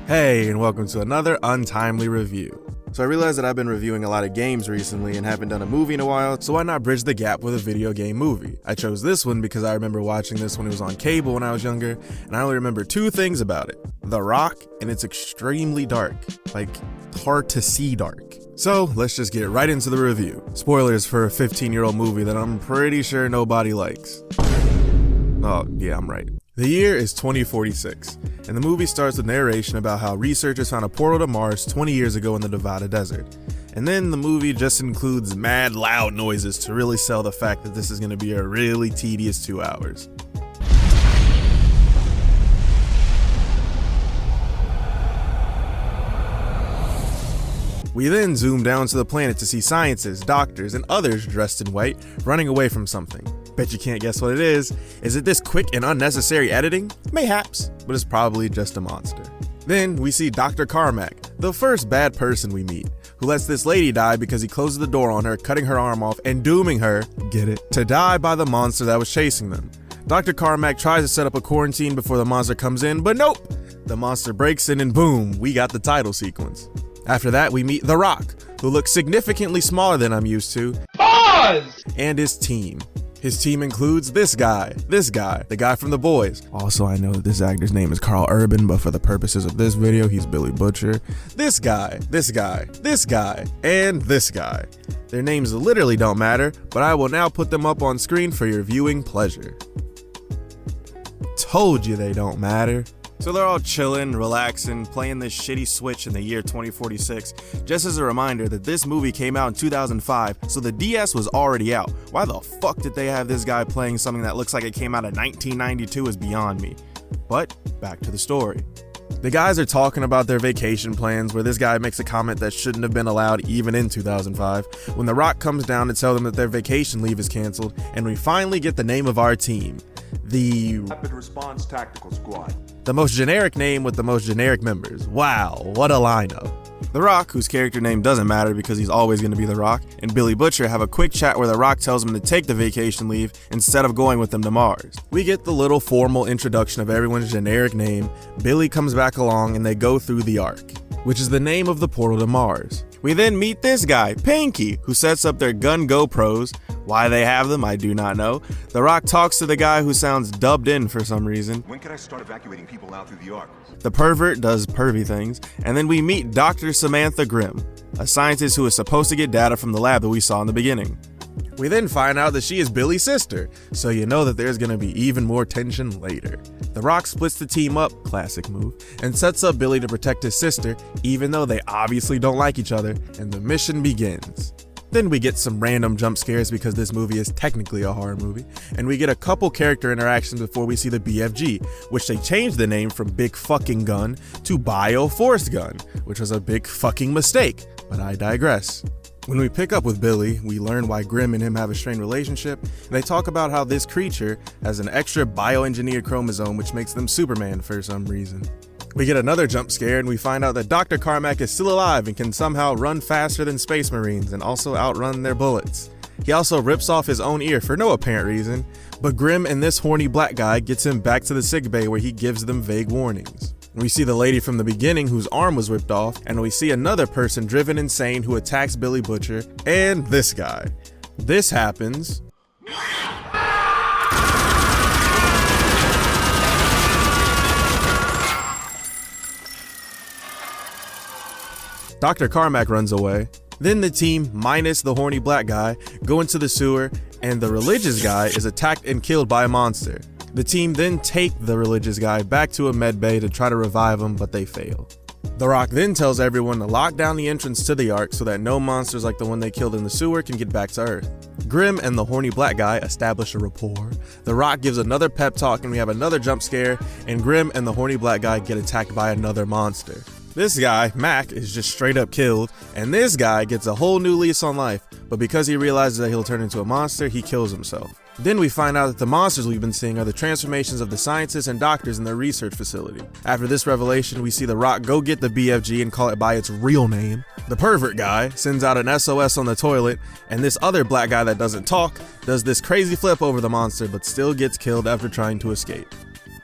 Hey, and welcome to another Untimely review. So I realized that I've been reviewing a lot of games recently and haven't done a movie in a while, so why not bridge the gap with a video game movie? I chose this one because I remember watching this when it was on cable when I was younger, and I only remember two things about it. The Rock, and it's extremely dark. Like, hard to see dark. So let's just get right into the review. Spoilers for a 15-year-old movie that I'm pretty sure nobody likes. Oh, yeah, I'm right. The year is 2046, and the movie starts with narration about how researchers found a portal to Mars 20 years ago in the Nevada desert. And then the movie just includes mad loud noises to really sell the fact that this is going to be a really tedious 2 hours. We then zoom down to the planet to see scientists, doctors, and others dressed in white running away from something. Bet you can't guess what it is. Is it this quick and unnecessary editing? Mayhaps, but it's probably just a monster. Then we see Dr. Carmack, the first bad person we meet, who lets this lady die because he closes the door on her, cutting her arm off and dooming her, get it, to die by the monster that was chasing them. Dr. Carmack tries to set up a quarantine before the monster comes in, but nope! The monster breaks in and boom, we got the title sequence. After that, we meet The Rock, who looks significantly smaller than I'm used to, and his team. His team includes this guy, the guy from The Boys. Also, I know that this actor's name is Carl Urban, but for the purposes of this video, he's Billy Butcher. This guy, and this guy. Their names literally don't matter, but I will now put them up on screen for your viewing pleasure. Told you they don't matter. So they're all chillin', relaxing, playing this shitty Switch in the year 2046. Just as a reminder that this movie came out in 2005, so the DS was already out. Why the fuck did they have this guy playing something that looks like it came out in 1992 is beyond me. But back to the story. The guys are talking about their vacation plans, where this guy makes a comment that shouldn't have been allowed even in 2005, when The Rock comes down to tell them that their vacation leave is canceled, and we finally get the name of our team. The Rapid Response Tactical Squad. The most generic name with the most generic members. Wow, what a lineup. The Rock, whose character name doesn't matter because he's always going to be The Rock, and Billy Butcher have a quick chat where The Rock tells him to take the vacation leave instead of going with them to Mars. We get the little formal introduction of everyone's generic name, Billy comes back along, and they go through the Ark, which is the name of the portal to Mars. We then meet this guy, Pinky, who sets up their gun GoPros. Why they have them, I do not know. The Rock talks to the guy who sounds dubbed in for some reason. When can I start evacuating people out through the Ark? The pervert does pervy things, and then we meet Dr. Samantha Grimm, a scientist who is supposed to get data from the lab that we saw in the beginning. We then find out that she is Billy's sister, so you know that there's gonna be even more tension later. The Rock splits the team up, classic move, and sets up Billy to protect his sister, even though they obviously don't like each other, and the mission begins. Then we get some random jump scares because this movie is technically a horror movie, and we get a couple character interactions before we see the BFG, which they changed the name from Big Fucking Gun to Bio Force Gun, which was a big fucking mistake, but I digress. When we pick up with Billy, we learn why Grimm and him have a strained relationship, and they talk about how this creature has an extra bioengineered chromosome which makes them Superman for some reason. We get another jump scare and we find out that Dr. Carmack is still alive and can somehow run faster than Space Marines and also outrun their bullets. He also rips off his own ear for no apparent reason, but Grimm and this horny black guy gets him back to the sickbay where he gives them vague warnings. We see the lady from the beginning whose arm was ripped off, and we see another person driven insane who attacks Billy Butcher, and this guy. This happens. Dr. Carmack runs away. Then the team, minus the horny black guy, go into the sewer, and the religious guy is attacked and killed by a monster. The team then take the religious guy back to a med bay to try to revive him, but they fail. The Rock then tells everyone to lock down the entrance to the Ark so that no monsters like the one they killed in the sewer can get back to Earth. Grimm and the horny black guy establish a rapport. The Rock gives another pep talk and we have another jump scare, and Grimm and the horny black guy get attacked by another monster. This guy, Mac, is just straight up killed, and this guy gets a whole new lease on life, but because he realizes that he'll turn into a monster, he kills himself. Then we find out that the monsters we've been seeing are the transformations of the scientists and doctors in their research facility. After this revelation, we see The Rock go get the BFG and call it by its real name. The pervert guy sends out an SOS on the toilet, and this other black guy that doesn't talk does this crazy flip over the monster but still gets killed after trying to escape.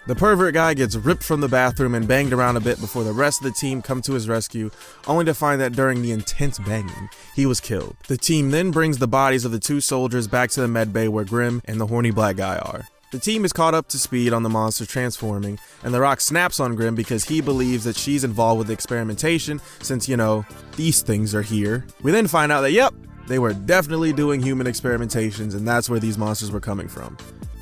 The pervert guy gets ripped from the bathroom and banged around a bit before the rest of the team come to his rescue, only to find that during the intense banging, he was killed. The team then brings the bodies of the 2 soldiers back to the medbay where Grimm and the horny black guy are. The team is caught up to speed on the monster transforming, and The Rock snaps on Grimm because he believes that she's involved with the experimentation since, you know, these things are here. We then find out that, yep, they were definitely doing human experimentations, and that's where these monsters were coming from.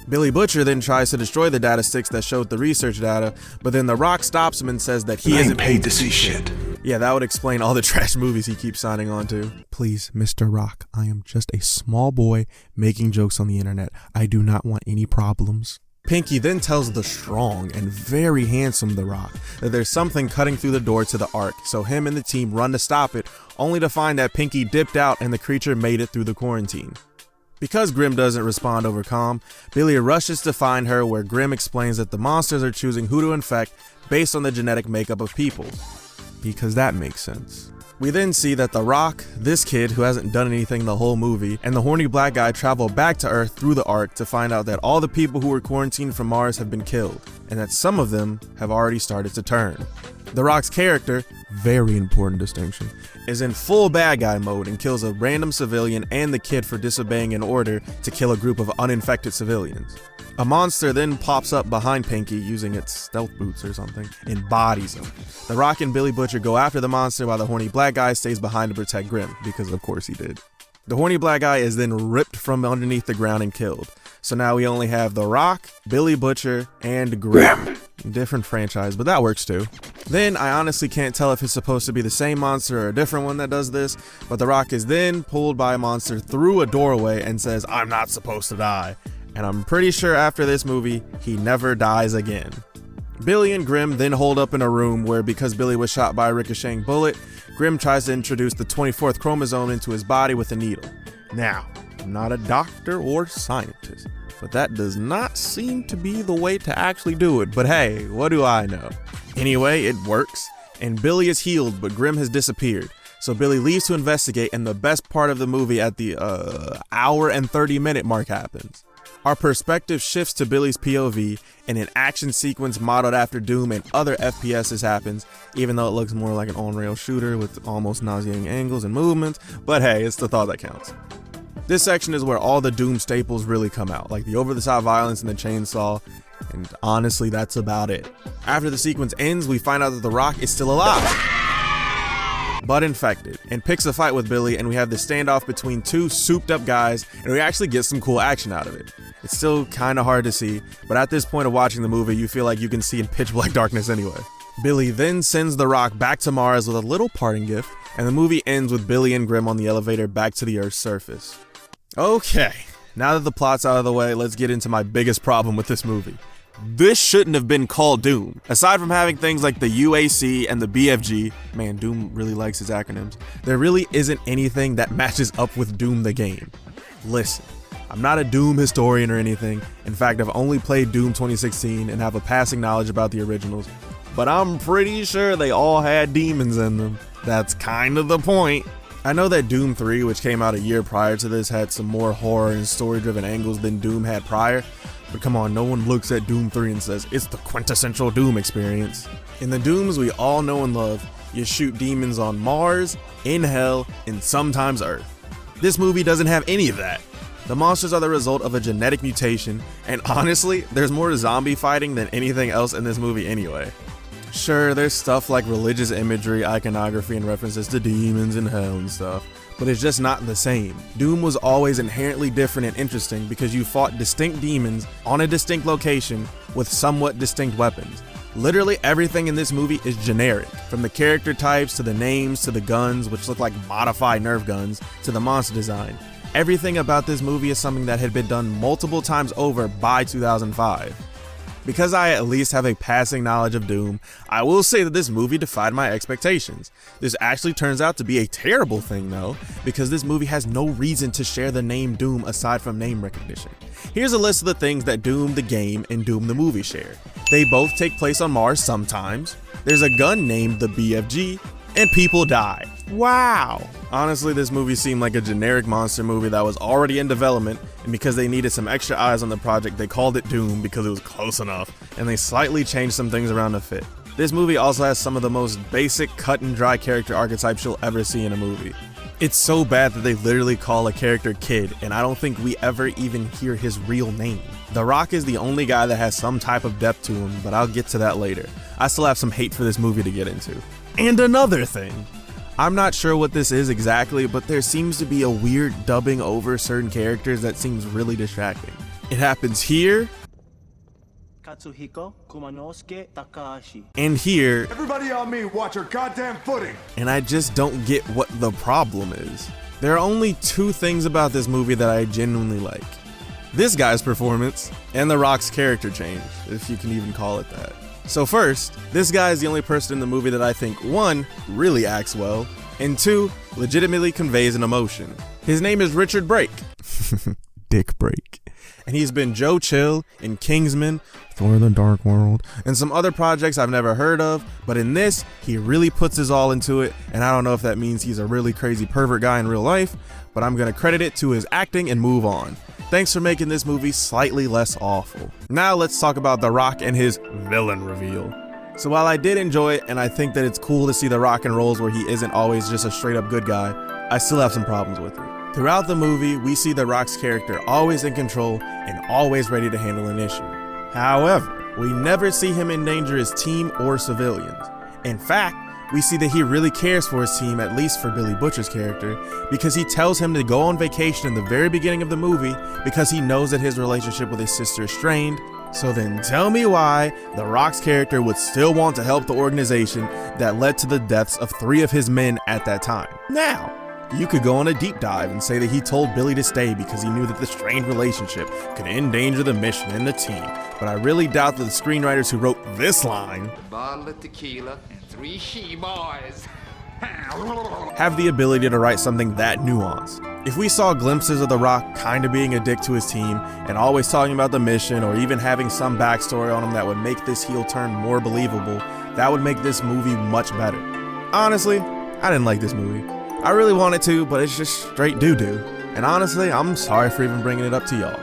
Billy Butcher then tries to destroy the data sticks that showed the research data, but then The Rock stops him and says that he isn't paid to see shit. Yeah, that would explain all the trash movies he keeps signing on to. Please, Mr. Rock, I am just a small boy making jokes on the internet. I do not want any problems. Pinky then tells the strong and very handsome The Rock that there's something cutting through the door to the Ark, so him and the team run to stop it, only to find that Pinky dipped out and the creature made it through the quarantine. Because Grimm doesn't respond over comm, Billy rushes to find her where Grimm explains that the monsters are choosing who to infect based on the genetic makeup of people. Because that makes sense. We then see that The Rock, this kid who hasn't done anything the whole movie, and the horny black guy travel back to Earth through the Ark to find out that all the people who were quarantined from Mars have been killed, and that some of them have already started to turn. The Rock's character, very important distinction, is in full bad guy mode and kills a random civilian and the kid for disobeying an order to kill a group of uninfected civilians. A monster then pops up behind Pinky using its stealth boots or something and bodies him. The Rock and Billy Butcher go after the monster while the horny black guy stays behind to protect Grimm, because of course he did. The horny black guy is then ripped from underneath the ground and killed. So now we only have The Rock, Billy Butcher, and Grimm. Different franchise, but that works too. Then I honestly can't tell if it's supposed to be the same monster or a different one that does this, but The Rock is then pulled by a monster through a doorway and says, "I'm not supposed to die." And I'm pretty sure after this movie, he never dies again. Billy and Grimm then hold up in a room where, because Billy was shot by a ricocheting bullet, Grimm tries to introduce the 24th chromosome into his body with a needle. Now, I'm not a doctor or scientist, but that does not seem to be the way to actually do it, but hey, what do I know? Anyway, it works, and Billy is healed, but Grimm has disappeared. So Billy leaves to investigate, and the best part of the movie at the hour and 30-minute mark happens. Our perspective shifts to Billy's POV, and an action sequence modeled after Doom and other FPSs happens, even though it looks more like an on-rail shooter with almost nauseating angles and movements, but hey, it's the thought that counts. This section is where all the Doom staples really come out, like the over-the-top violence and the chainsaw, and honestly, that's about it. After the sequence ends, we find out that The Rock is still alive, but infected, and picks a fight with Billy, and we have this standoff between 2 souped up guys, and we actually get some cool action out of it. It's still kinda hard to see, but at this point of watching the movie, you feel like you can see in pitch black darkness anyway. Billy then sends The Rock back to Mars with a little parting gift, and the movie ends with Billy and Grimm on the elevator back to the Earth's surface. Okay, now that the plot's out of the way, let's get into my biggest problem with this movie. This shouldn't have been called Doom. Aside from having things like the UAC and the BFG, man, Doom really likes his acronyms, there really isn't anything that matches up with Doom the game. Listen, I'm not a Doom historian or anything. In fact, I've only played Doom 2016 and have a passing knowledge about the originals, but I'm pretty sure they all had demons in them. That's kind of the point. I know that Doom 3, which came out a year prior to this, had some more horror and story-driven angles than Doom had prior, but come on, no one looks at Doom 3 and says, it's the quintessential Doom experience. In the Dooms we all know and love, you shoot demons on Mars, in Hell, and sometimes Earth. This movie doesn't have any of that. The monsters are the result of a genetic mutation, and honestly, there's more zombie fighting than anything else in this movie anyway. Sure, there's stuff like religious imagery, iconography, and references to demons and hell and stuff, but it's just not the same. Doom was always inherently different and interesting because you fought distinct demons on a distinct location with somewhat distinct weapons. Literally everything in this movie is generic, from the character types to the names to the guns, which look like modified Nerf guns, to the monster design. Everything about this movie is something that had been done multiple times over by 2005. Because I at least have a passing knowledge of Doom, I will say that this movie defied my expectations. This actually turns out to be a terrible thing though, because this movie has no reason to share the name Doom aside from name recognition. Here's a list of the things that Doom the game and Doom the movie share. They both take place on Mars sometimes. There's a gun named the BFG, and people die. Wow. Honestly, this movie seemed like a generic monster movie that was already in development, and because they needed some extra eyes on the project, they called it Doom because it was close enough, and they slightly changed some things around to fit. This movie also has some of the most basic cut and dry character archetypes you'll ever see in a movie. It's so bad that they literally call a character Kid, and I don't think we ever even hear his real name. The Rock is the only guy that has some type of depth to him, but I'll get to that later. I still have some hate for this movie to get into. And another thing. I'm not sure what this is exactly, but there seems to be a weird dubbing over certain characters that seems really distracting. It happens here, and here, everybody on me, watch your goddamn footing. And I just don't get what the problem is. There are only two things about this movie that I genuinely like. This guy's performance, and The Rock's character change, if you can even call it that. So first, this guy is the only person in the movie that I think, one, really acts well, and two, legitimately conveys an emotion. His name is Richard Brake. Dick Brake. And he's been Joe Chill in Kingsman, Thor: The Dark World, and some other projects I've never heard of, but in this, he really puts his all into it, and I don't know if that means he's a really crazy pervert guy in real life, but I'm gonna credit it to his acting and move on. Thanks for making this movie slightly less awful. Now let's talk about The Rock and his villain reveal. So while I did enjoy it, and I think that it's cool to see The Rock in roles where he isn't always just a straight up good guy, I still have some problems with it. Throughout the movie, we see The Rock's character always in control and always ready to handle an issue. However, we never see him endanger his team or civilians. In fact, we see that he really cares for his team, at least for Billy Butcher's character, because he tells him to go on vacation in the very beginning of the movie because he knows that his relationship with his sister is strained. So then tell me why The Rock's character would still want to help the organization that led to the deaths of 3 of his men at that time. Now, you could go on a deep dive and say that he told Billy to stay because he knew that the strained relationship could endanger the mission and the team, but I really doubt that the screenwriters who wrote this line, a bottle of tequila and 3 she-boys, have the ability to write something that nuanced. If we saw glimpses of The Rock kind of being a dick to his team and always talking about the mission or even having some backstory on him that would make this heel turn more believable, that would make this movie much better. Honestly, I didn't like this movie. I really wanted to, but it's just straight doo-doo. And honestly, I'm sorry for even bringing it up to y'all.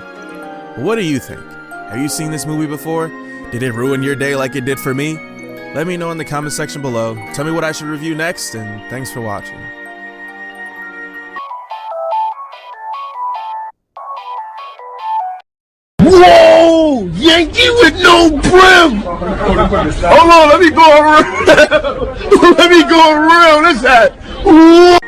What do you think? Have you seen this movie before? Did it ruin your day like it did for me? Let me know in the comment section below. Tell me what I should review next, and thanks for watching. Whoa! Yankee with no brim! Hold on, let me go around. Let me go around. What's that? Whoa!